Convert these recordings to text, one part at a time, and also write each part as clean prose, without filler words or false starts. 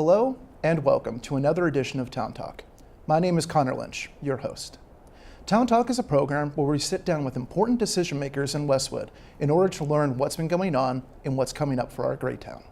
Hello and welcome to another edition of Town Talk. My name is Connor Lynch, your host. Town Talk is a program where we sit down with important decision makers in Westwood in order to learn what's been going on and what's coming up for our great town.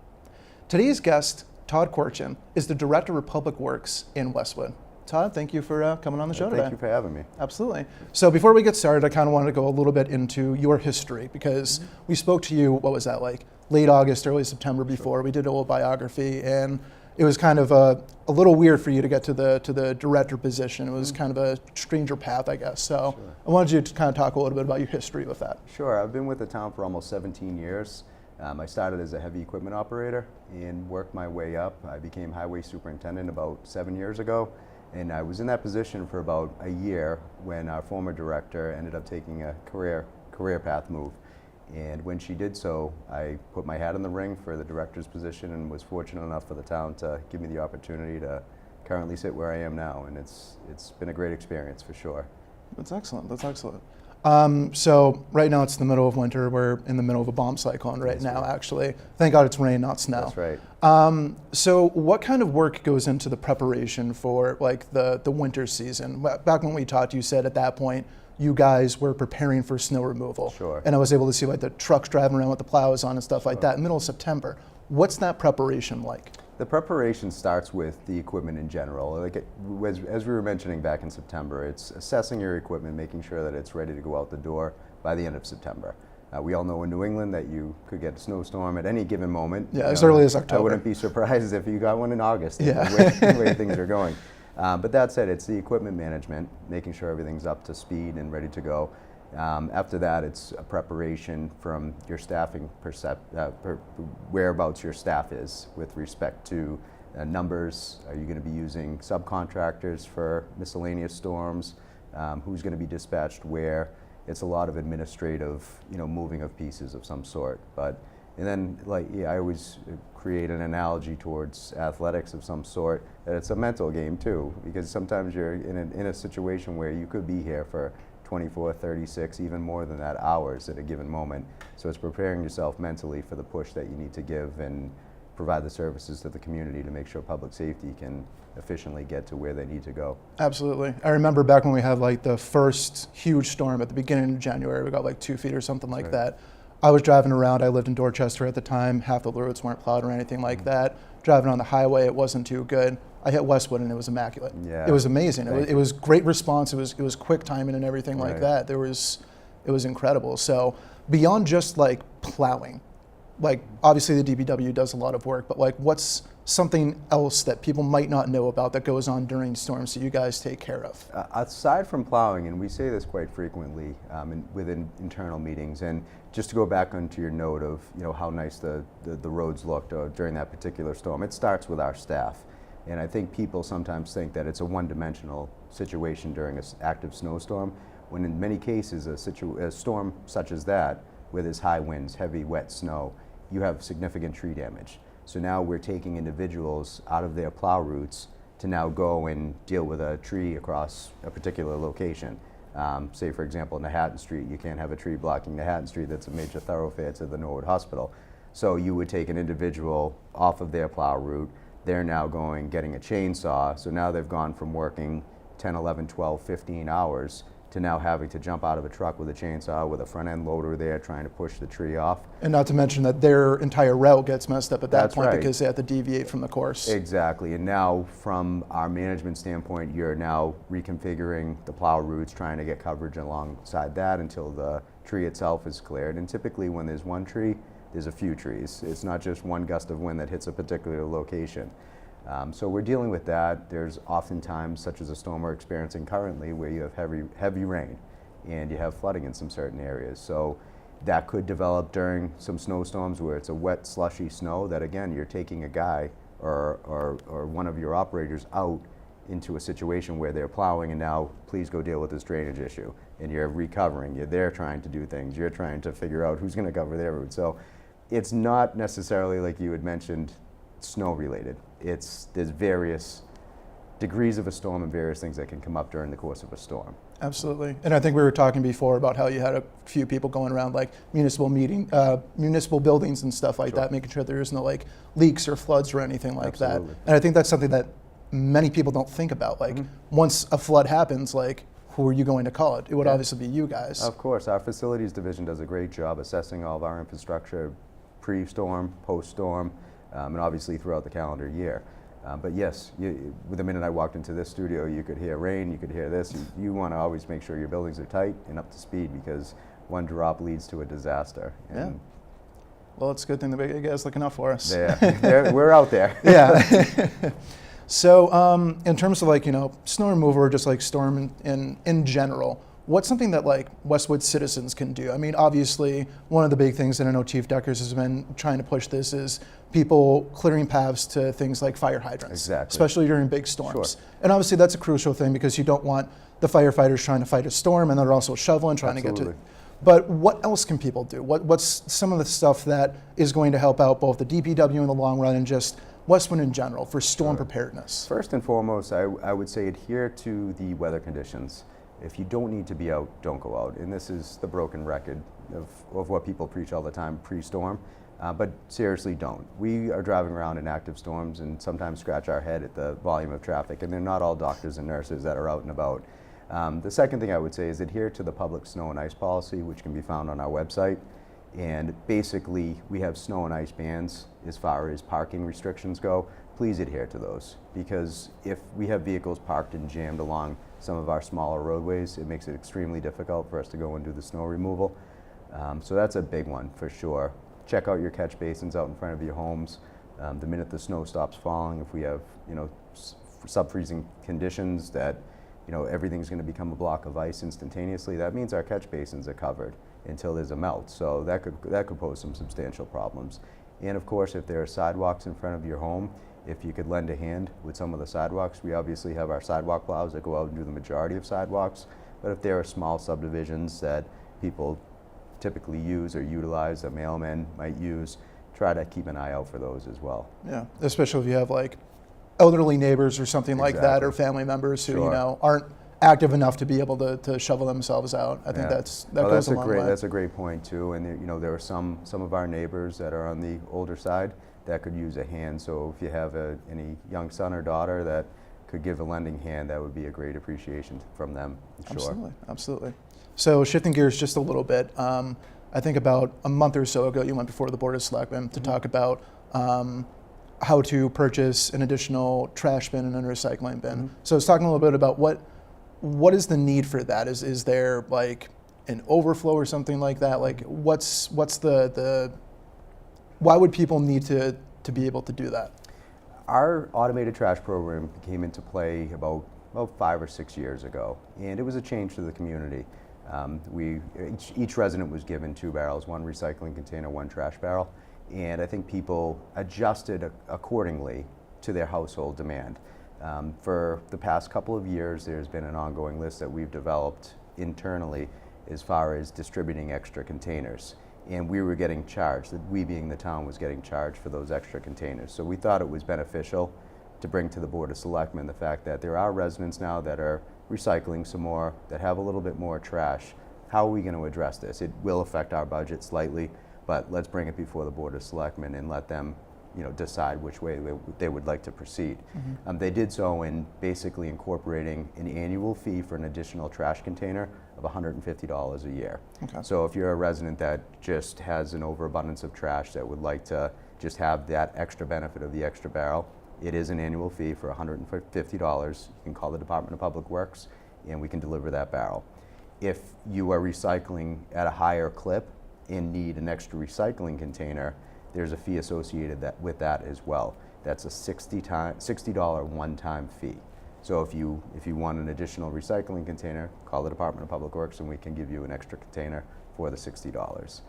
Today's guest, Todd Korchin, is the Director of Public Works in Westwood. Todd, thank you for coming on the show today. Thank you for having me. Absolutely. So before we get started, I kind of wanted to go a little bit into your history because we spoke to you, what was that like? Late August, early September before. Sure. We did a little biography, and it was kind of a little weird for you to get to the director position. It was kind of a stranger path, I guess. So sure. I wanted you to kind of talk a little bit about your history with that. Sure. I've been with the town for almost 17 years. I started as a heavy equipment operator and worked my way up. I became highway superintendent about 7 years ago, and I was in that position for about a year when our former director ended up taking a career path move. And when she did so, I put my hat in the ring for the director's position and was fortunate enough for the town to give me the opportunity to currently sit where I am now. And it's been a great experience for sure. That's excellent. That's excellent. So right now it's the middle of winter. We're in the middle of a bomb cyclone right now, actually. Thank God it's rain, not snow. That's right. So what kind of work goes into the preparation for like the winter season? Back when we talked, you said at that point, you guys were preparing for snow removal. Sure. And I was able to see like the trucks driving around with the plows on and stuff like that in the middle of September. What's that preparation like? The preparation starts with the equipment in general. As we were mentioning back in September, it's assessing your equipment, making sure that it's ready to go out the door by the end of September. We all know in New England that you could get a snowstorm at any given moment. Yeah, as early as October. I wouldn't be surprised if you got one in August, yeah. the way things are going. But that said, it's the equipment management, making sure everything's up to speed and ready to go. After that, it's a preparation from your staffing whereabouts your staff is with respect to numbers. Are you going to be using subcontractors for miscellaneous storms? Who's going to be dispatched where? It's a lot of administrative, moving of pieces of some sort. And then, I always create an analogy towards athletics of some sort, that it's a mental game too, because sometimes you're in a situation where you could be here for 24, 36, even more than that hours at a given moment. So it's preparing yourself mentally for the push that you need to give and provide the services to the community to make sure public safety can efficiently get to where they need to go. Absolutely. I remember back when we had like the first huge storm at the beginning of January, we got like 2 feet or something like that. I was driving around, I lived in Dorchester at the time, half the roads weren't plowed or anything like that. Driving on the highway, it wasn't too good. I hit Westwood and it was immaculate. Yeah. It was amazing. It was great response, it was quick timing and everything like that. It was incredible. So beyond just like plowing, like obviously the DPW does a lot of work, but like what's something else that people might not know about that goes on during storms that you guys take care of? Aside from plowing, and we say this quite frequently within internal meetings, and just to go back onto your note of how nice the roads looked during that particular storm, it starts with our staff. And I think people sometimes think that it's a one-dimensional situation during an active snowstorm, when in many cases a storm such as that, where there's high winds, heavy wet snow, you have significant tree damage. So now we're taking individuals out of their plow routes to now go and deal with a tree across a particular location. Say, for example, in Manhattan Street, you can't have a tree blocking Manhattan Street. That's a major thoroughfare to the Norwood Hospital. So you would take an individual off of their plow route. They're now getting a chainsaw. So now they've gone from working 10, 11, 12, 15 hours to now having to jump out of a truck with a chainsaw with a front end loader there trying to push the tree off. And not to mention that their entire route gets messed up at that point because they have to deviate from the course. Exactly, and now from our management standpoint, you're now reconfiguring the plow routes, trying to get coverage alongside that until the tree itself is cleared. And typically when there's one tree, there's a few trees. It's not just one gust of wind that hits a particular location. So we're dealing with that. There's oftentimes, such as a storm we're experiencing currently, where you have heavy rain and you have flooding in some certain areas. So that could develop during some snowstorms where it's a wet, slushy snow that, again, you're taking a guy or one of your operators out into a situation where they're plowing and now please go deal with this drainage issue. And you're recovering. You're there trying to do things. You're trying to figure out who's going to cover their route. So it's not necessarily, like you had mentioned, snow related. There's various degrees of a storm and various things that can come up during the course of a storm. Absolutely. And I think we were talking before about how you had a few people going around like municipal buildings and stuff like that, making sure there isn't like leaks or floods or anything like that. And I think that's something that many people don't think about. Like once a flood happens, like who are you going to call it? It would obviously be you guys. Of course, our facilities division does a great job assessing all of our infrastructure pre-storm, post-storm, and obviously throughout the calendar year. But yes, with the minute I walked into this studio, you could hear rain, you could hear this. You want to always make sure your buildings are tight and up to speed because one drop leads to a disaster. Yeah. Well, it's a good thing that you guys looking out for us. Yeah, we're out there. Yeah. So in terms of like, snow removal or just like storm in general, what's something that like Westwood citizens can do? I mean, obviously, one of the big things that I know Chief Deckers has been trying to push this is people clearing paths to things like fire hydrants, especially during big storms. Sure. And obviously that's a crucial thing because you don't want the firefighters trying to fight a storm and they're also shoveling, trying to get to. But what else can people do? What's some of the stuff that is going to help out both the DPW in the long run and just Westwood in general for storm preparedness? First and foremost, I would say adhere to the weather conditions. If you don't need to be out, don't go out. And this is the broken record of what people preach all the time pre-storm. But seriously, don't. We are driving around in active storms and sometimes scratch our head at the volume of traffic, and they're not all doctors and nurses that are out and about. The second thing I would say is adhere to the public snow and ice policy, which can be found on our website. And basically, we have snow and ice bans as far as parking restrictions go. Please adhere to those, because if we have vehicles parked and jammed along some of our smaller roadways, it makes it extremely difficult for us to go and do the snow removal. So that's a big one for sure. Check out your catch basins out in front of your homes. The minute the snow stops falling, if we have sub-freezing conditions that everything's going to become a block of ice instantaneously, that means our catch basins are covered until there's a melt. So that could pose some substantial problems. And of course, if there are sidewalks in front of your home, if you could lend a hand with some of the sidewalks, we obviously have our sidewalk plows that go out and do the majority of sidewalks. But if there are small subdivisions that people typically use or utilize, that mailmen might use, try to keep an eye out for those as well. Yeah, especially if you have like elderly neighbors or something like that, or family members who aren't active enough to be able to shovel themselves out. I think that goes a long way. That's a great point too. And there are some of our neighbors that are on the older side that could use a hand. So if you have any young son or daughter that could give a lending hand, that would be a great appreciation from them. Absolutely, absolutely. So shifting gears just a little bit, I think about a month or so ago, you went before the Board of Selectmen to talk about how to purchase an additional trash bin and a recycling bin. So I was talking a little bit about what is the need for that? Is there like an overflow or something like that? Like what's the why would people need to be able to do that? Our automated trash program came into play about 5 or 6 years ago, and it was a change to the community. Each resident was given 2 barrels, 1 recycling container, 1 trash barrel, and I think people adjusted accordingly to their household demand. For the past couple of years, there's been an ongoing list that we've developed internally as far as distributing extra containers. And we were getting charged, we being the town was getting charged for those extra containers. So we thought it was beneficial to bring to the Board of Selectmen the fact that there are residents now that are recycling some more, that have a little bit more trash. How are we going to address this? It will affect our budget slightly, but let's bring it before the Board of Selectmen and let them decide which way they would like to proceed. They did so in basically incorporating an annual fee for an additional trash container of $150 a year. So if you're a resident that just has an overabundance of trash that would like to just have that extra benefit of the extra barrel, it is an annual fee for $150. You can call the Department of Public Works and we can deliver that barrel. If you are recycling at a higher clip and need an extra recycling container, there's a fee associated with that as well. That's a $60 one-time fee. So if you want an additional recycling container, call the Department of Public Works and we can give you an extra container for the $60.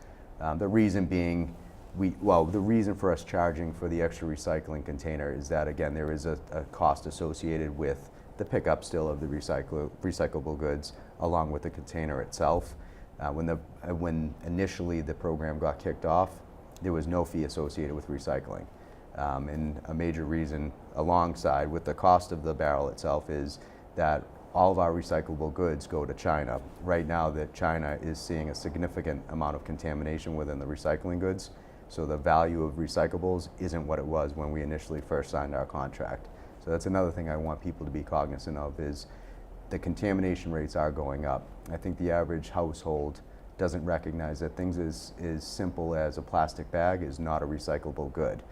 The reason being, the reason for us charging for the extra recycling container is that, again, there is a cost associated with the pickup still of the recyclable goods along with the container itself. When initially the program got kicked off, there was no fee associated with recycling. And a major reason alongside with the cost of the barrel itself is that all of our recyclable goods go to China. Right now that China is seeing a significant amount of contamination within the recycling goods. So the value of recyclables isn't what it was when we initially first signed our contract. So that's another thing I want people to be cognizant of is the contamination rates are going up. I think the average household doesn't recognize that things as simple as a plastic bag is not a recyclable good.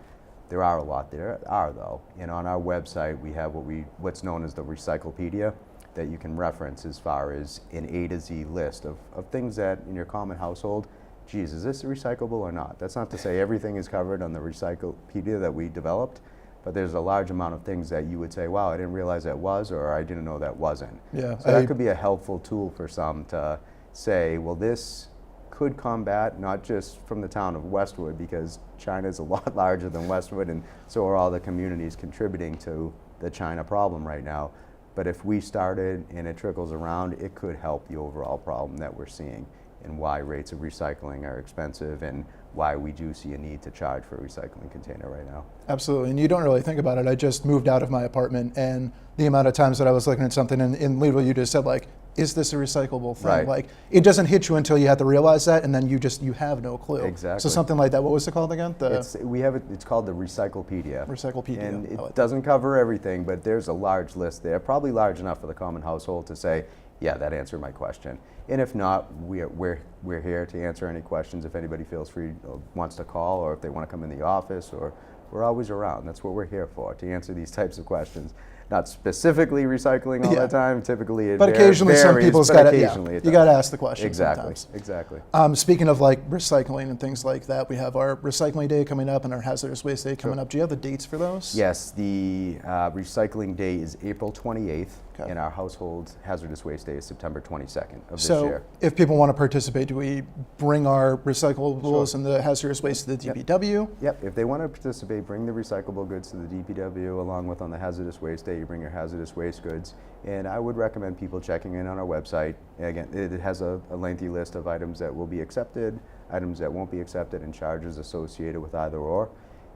There are a lot there are though. And on our website we have what's known as the Recyclopedia that you can reference as far as an A to Z list of things that in your common household, geez, is this recyclable or not? That's not to say everything is covered on the Recyclopedia that we developed, but there's a large amount of things that you would say, wow, I didn't realize that was, or I didn't know that wasn't. Yeah, so that could be a helpful tool for some to say, well, this could combat not just from the town of Westwood, because China is a lot larger than Westwood, and so are all the communities contributing to the China problem right now. But if we started and it trickles around, it could help the overall problem that we're seeing and why rates of recycling are expensive and why we do see a need to charge for a recycling container right now. Absolutely, and you don't really think about it. I just moved out of my apartment, and the amount of times that I was looking at something, and literally you just said, like, is this a recyclable thing? Right. Like, it doesn't hit you until you have to realize that, and then you have no clue. Exactly. So something like that, what was it called again? It's called the Recyclopedia. Recyclopedia. And it like doesn't cover everything, but there's a large list there, probably large enough for the common household to say, yeah, that answered my question. And if not, we're here to answer any questions if anybody feels free or wants to call, or if they want to come in the office, or we're always around. That's what we're here for, to answer these types of questions. Not specifically recycling all the time. Typically, it occasionally varies, some people's got to. Yeah, it you got to ask the question. Exactly. Sometimes. Exactly. Speaking of like recycling and things like that, we have our recycling day coming up and our hazardous waste day coming up. Do you have the dates for those? Yes, the recycling day is April 28th, okay. and our household hazardous waste day is September 22nd of this so year. If people want to participate, do we bring our recyclables and the hazardous waste to the DPW? Yep. If they want to participate, bring the recyclable goods to the DPW, along with on the hazardous waste day, you bring your hazardous waste goods. And I would recommend people checking in on our website. Again, it has a lengthy list of items that will be accepted, items that won't be accepted, and charges associated with either or.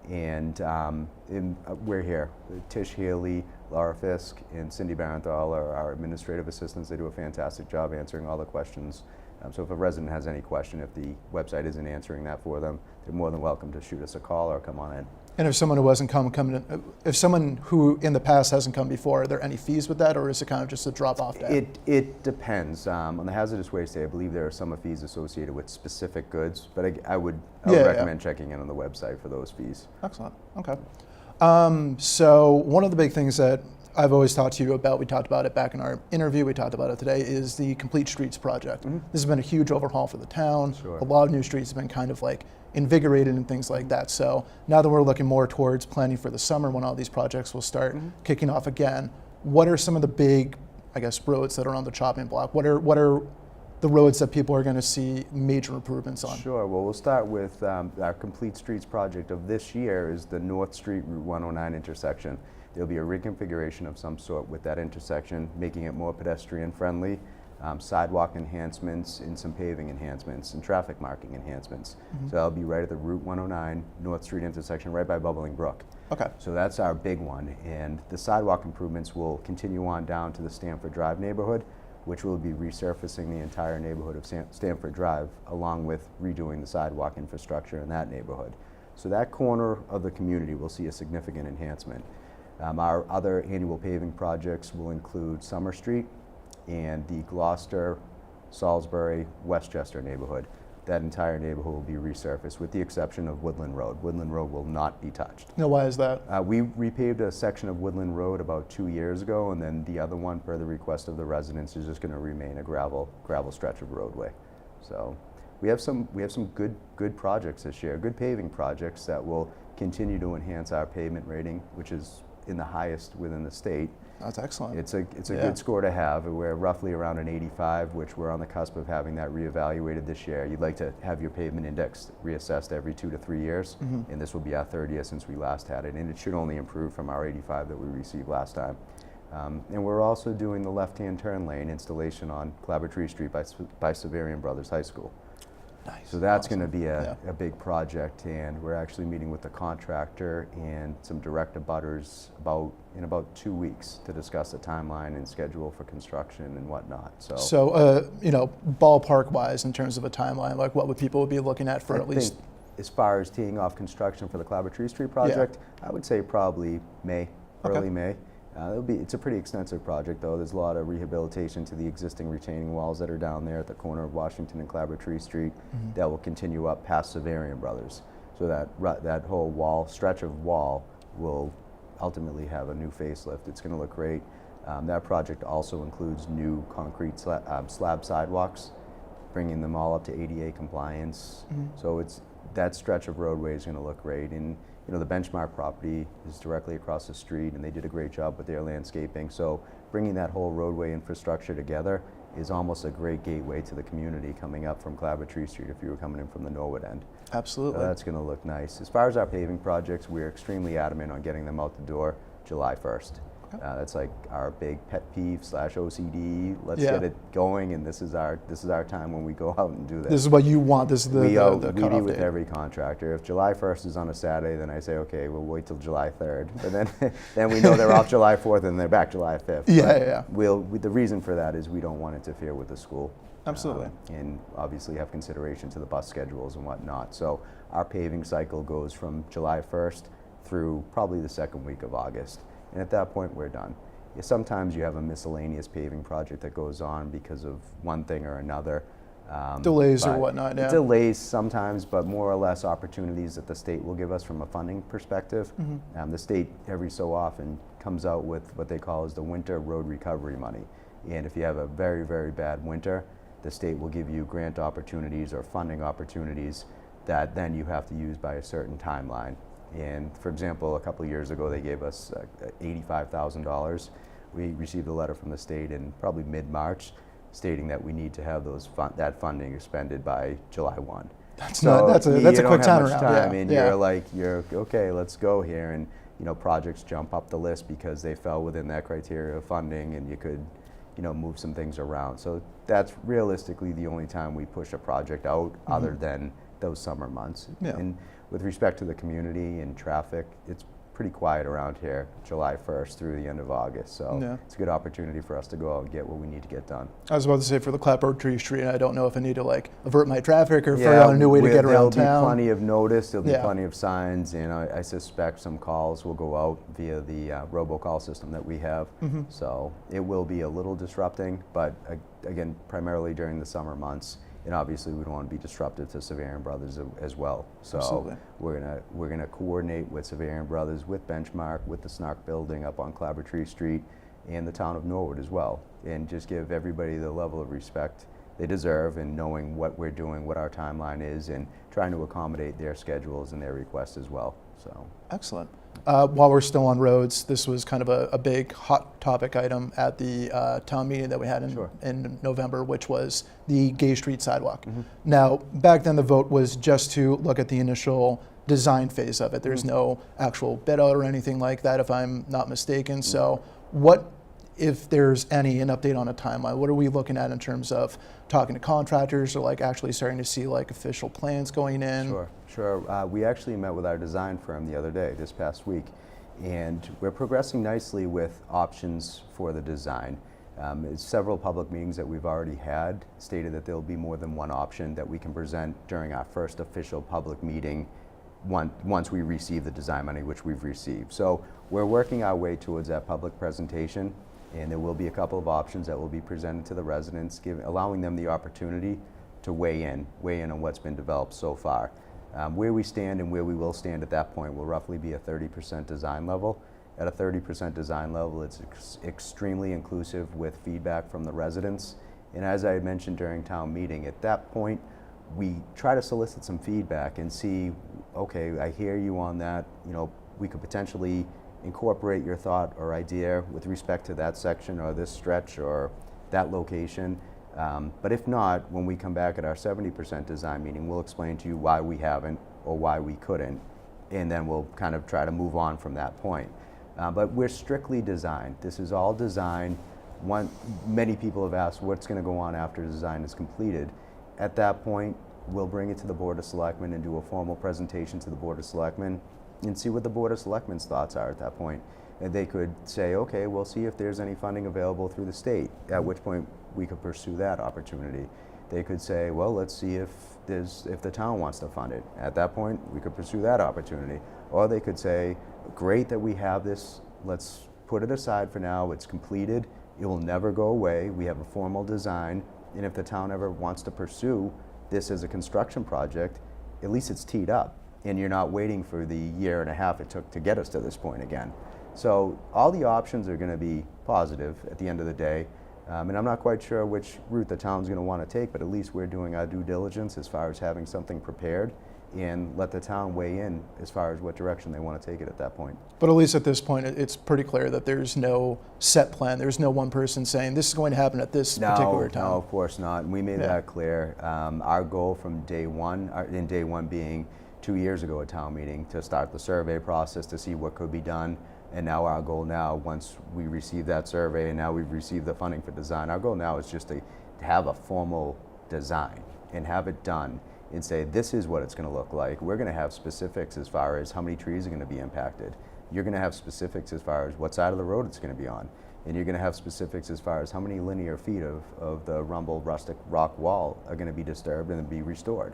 And we're here. Tish Healy, Laura Fisk, and Cindy Barenthal are our administrative assistants. They do a fantastic job answering all the questions. So if a resident has any question, if the website isn't answering that for them, they're more than welcome to shoot us a call or come on in. And if someone who hasn't if someone who in the past hasn't come before, are there any fees with that, or is it kind of just a drop-off day? It depends. On the hazardous waste day, I believe there are some fees associated with specific goods, but I would recommend checking in on the website for those fees. Excellent. Okay. So one of the big things that I've always talked to you about, we talked about it back in our interview, we talked about it today, is the Complete Streets project. Mm-hmm. This has been a huge overhaul for the town. Sure. A lot of new streets have been kind of like invigorated and things like that. So now that we're looking more towards planning for the summer when all these projects will start kicking off again, what are some of the big, I guess, roads that are on the chopping block? What are the roads that people are going to see major improvements on? Sure. Well, we'll start with our Complete Streets project of this year is the North Street Route 109 intersection. There'll be a reconfiguration of some sort with that intersection, making it more pedestrian friendly, sidewalk enhancements, and some paving enhancements and traffic marking enhancements. Mm-hmm. So that'll be right at the Route 109 North Street intersection, right by Bubbling Brook. Okay. So that's our big one. And the sidewalk improvements will continue on down to the Stamford Drive neighborhood, which will be resurfacing the entire neighborhood of Stamford Drive, along with redoing the sidewalk infrastructure in that neighborhood. So that corner of the community will see a significant enhancement. Our other annual paving projects will include Summer Street and the Gloucester, Salisbury, Westchester neighborhood. That entire neighborhood will be resurfaced with the exception of Woodland Road. Woodland Road will not be touched. Now, why is that? We repaved a section of Woodland Road about 2 years ago, and then the other one, per the request of the residents, is just going to remain a gravel stretch of roadway. So we have some good projects this year, good paving projects that will continue to enhance our pavement rating, which is in the highest within the state. That's excellent. It's a good score to have. We're roughly around an 85, which we're on the cusp of having that reevaluated this year. You'd like to have your pavement index reassessed every 2 to 3 years, and this will be our third year since we last had it, and it should only improve from our 85 that we received last time. And we're also doing the left-hand turn lane installation on Clabbertree Street by Severian Brothers High School. Nice. So that's Awesome. going to be a big project, and we're actually meeting with the contractor and some direct abutters in about 2 weeks to discuss the timeline and schedule for construction and whatnot. So, ballpark-wise, in terms of a timeline, like what would people be looking at for I at least? think as far as teeing off construction for the Tree Street project, I would say probably May, early May. It's a pretty extensive project, though. There's a lot of rehabilitation to the existing retaining walls that are down there at the corner of Washington and Tree Street that will continue up past Severian Brothers. So that whole stretch of wall will ultimately have a new facelift. It's going to look great. That project also includes new concrete slab sidewalks, bringing them all up to ADA compliance. So that stretch of roadway is going to look great. And the Benchmark property is directly across the street, and they did a great job with their landscaping. So bringing that whole roadway infrastructure together is almost a great gateway to the community coming up from Tree Street if you were coming in from the Norwood end. Absolutely. So that's going to look nice. As far as our paving projects, we're extremely adamant on getting them out the door July 1st. That's like our big pet peeve / OCD. Let's get it going, and this is our time when we go out and do this. This is what you want. This is the cutoff we do with date. every contractor. If July 1st is on a Saturday, then I say, okay, we'll wait till July 3rd. But then we know they're off July 4th and they're back July 5th. The reason for that is we don't want to interfere with the school. Absolutely. And obviously have consideration to the bus schedules and whatnot. So our paving cycle goes from July 1st through probably the second week of August. And at that point, we're done. Sometimes you have a miscellaneous paving project that goes on because of one thing or another. Delays or whatnot, Delays sometimes, but more or less opportunities that the state will give us from a funding perspective. The state every so often comes out with what they call as the winter road recovery money. And if you have a very, very bad winter, the state will give you grant opportunities or funding opportunities that then you have to use by a certain timeline. And for example, a couple of years ago, they gave us $85,000. We received a letter from the state in probably mid-March stating that we need to have that funding expended by July 1. That's a quick turnaround. And you're okay, let's go here. And projects jump up the list because they fell within that criteria of funding, and you could move some things around. So that's realistically the only time we push a project out other than those summer months. And with respect to the community and traffic, it's pretty quiet around here July 1st through the end of August. So it's a good opportunity for us to go out and get what we need to get done. I was about to say for the Tree Street, I don't know if I need to avert my traffic or figure out a new way to get around town. There'll be plenty of notice, there'll be plenty of signs, and I suspect some calls will go out via the robocall system that we have. So it will be a little disrupting, but again, primarily during the summer months. And obviously, we don't want to be disruptive to Severian Brothers as well. So Absolutely. we're gonna coordinate with Severian Brothers, with Benchmark, with the Snark Building up on Tree Street, and the town of Norwood as well, and just give everybody the level of respect they deserve, and knowing what we're doing, what our timeline is, and trying to accommodate their schedules and their requests as well. So excellent. While we're still on roads, this was kind of a big hot topic item at the town meeting that we had in November, which was the Gage Street sidewalk. Now, back then the vote was just to look at the initial design phase of it. There's no actual bid out or anything like that, if I'm not mistaken. So what, if there's an update on a timeline, what are we looking at in terms of talking to contractors or actually starting to see official plans going in? Sure. We actually met with our design firm the other day, this past week, and we're progressing nicely with options for the design. Several public meetings that we've already had stated that there'll be more than one option that we can present during our first official public meeting once we receive the design money, which we've received. So we're working our way towards that public presentation, and there will be a couple of options that will be presented to the residents, allowing them the opportunity to weigh in on what's been developed so far. Where we stand and where we will stand at that point will roughly be a 30% design level. At a 30% design level, it's extremely inclusive with feedback from the residents. And as I had mentioned during town meeting, at that point, we try to solicit some feedback and see, okay, I hear you on that. We could potentially incorporate your thought or idea with respect to that section or this stretch or that location. But if not, when we come back at our 70% design meeting, we'll explain to you why we haven't or why we couldn't, and then we'll kind of try to move on from that point. But we're strictly design. This is all design. Many people have asked what's going to go on after design is completed. At that point, we'll bring it to the Board of Selectmen and do a formal presentation to the Board of Selectmen and see what the Board of Selectmen's thoughts are at that point. And they could say, okay, we'll see if there's any funding available through the state, at which point we could pursue that opportunity. They could say, well, let's see if the town wants to fund it. At that point, we could pursue that opportunity. Or they could say, great that we have this, let's put it aside for now, it's completed, it will never go away, we have a formal design, and if the town ever wants to pursue this as a construction project, at least it's teed up, and you're not waiting for the year and a half it took to get us to this point again. So all the options are going to be positive at the end of the day, and I'm not quite sure which route the town's going to want to take, but at least we're doing our due diligence as far as having something prepared, and let the town weigh in as far as what direction they want to take it at that point. But at least at this point, it's pretty clear that there's no set plan. There's no one person saying this is going to happen at this particular time. No, of course not. And we made that clear. Our goal from day one, in day one being 2 years ago at town meeting, to start the survey process to see what could be done. And now our goal now, once we receive that survey and now we've received the funding for design, our goal now is just to have a formal design and have it done and say, this is what it's going to look like. We're going to have specifics as far as how many trees are going to be impacted. You're going to have specifics as far as what side of the road it's going to be on. And you're going to have specifics as far as how many linear feet of the rumble rustic rock wall are going to be disturbed and be restored.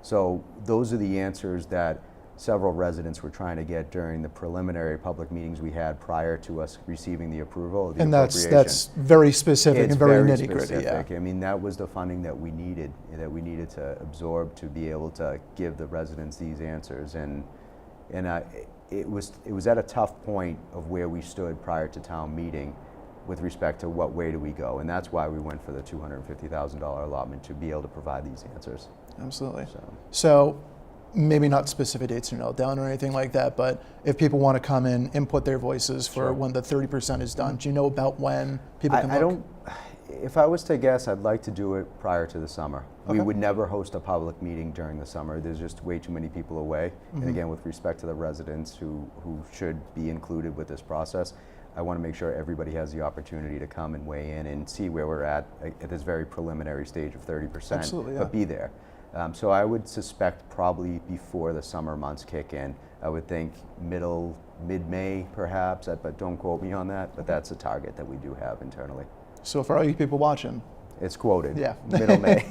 So those are the answers that several residents were trying to get during the preliminary public meetings we had prior to us receiving the approval of the appropriation. And that's very specific It's and very very nitty-gritty. Yeah. specific. I mean, that was the funding that we needed to absorb to be able to give the residents these answers. And it was at a tough point of where we stood prior to town meeting with respect to what way do we go. And that's why we went for the $250,000 allotment, to be able to provide these answers. Absolutely. So maybe not specific dates to nail down or anything like that, but if people want to come in, input their voices for when the 30% is done, do you know about when people can look? If I was to guess, I'd like to do it prior to the summer. Okay. We would never host a public meeting during the summer. There's just way too many people away. And again, with respect to the residents who should be included with this process, I want to make sure everybody has the opportunity to come and weigh in and see where we're at this very preliminary stage of 30%. Absolutely, yeah. But be there. So I would suspect probably before the summer months kick in. I would think mid-May perhaps, but don't quote me on that, but that's a target that we do have internally. So for all you people watching, it's quoted. Yeah. Middle May.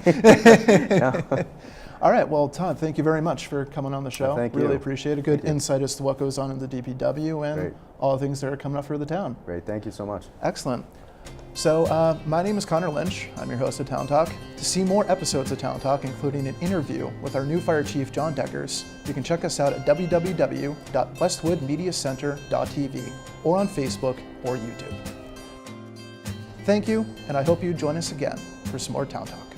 All right. Well, Todd, thank you very much for coming on the show. Well, thank you. Really appreciate it. Good insight as to what goes on in the DPW and all the things that are coming up for the town. Great. Thank you so much. Excellent. So my name is Connor Lynch. I'm your host of Town Talk. To see more episodes of Town Talk, including an interview with our new Fire Chief, John Deckers, you can check us out at www.westwoodmediacenter.tv or on Facebook or YouTube. Thank you, and I hope you join us again for some more Town Talk.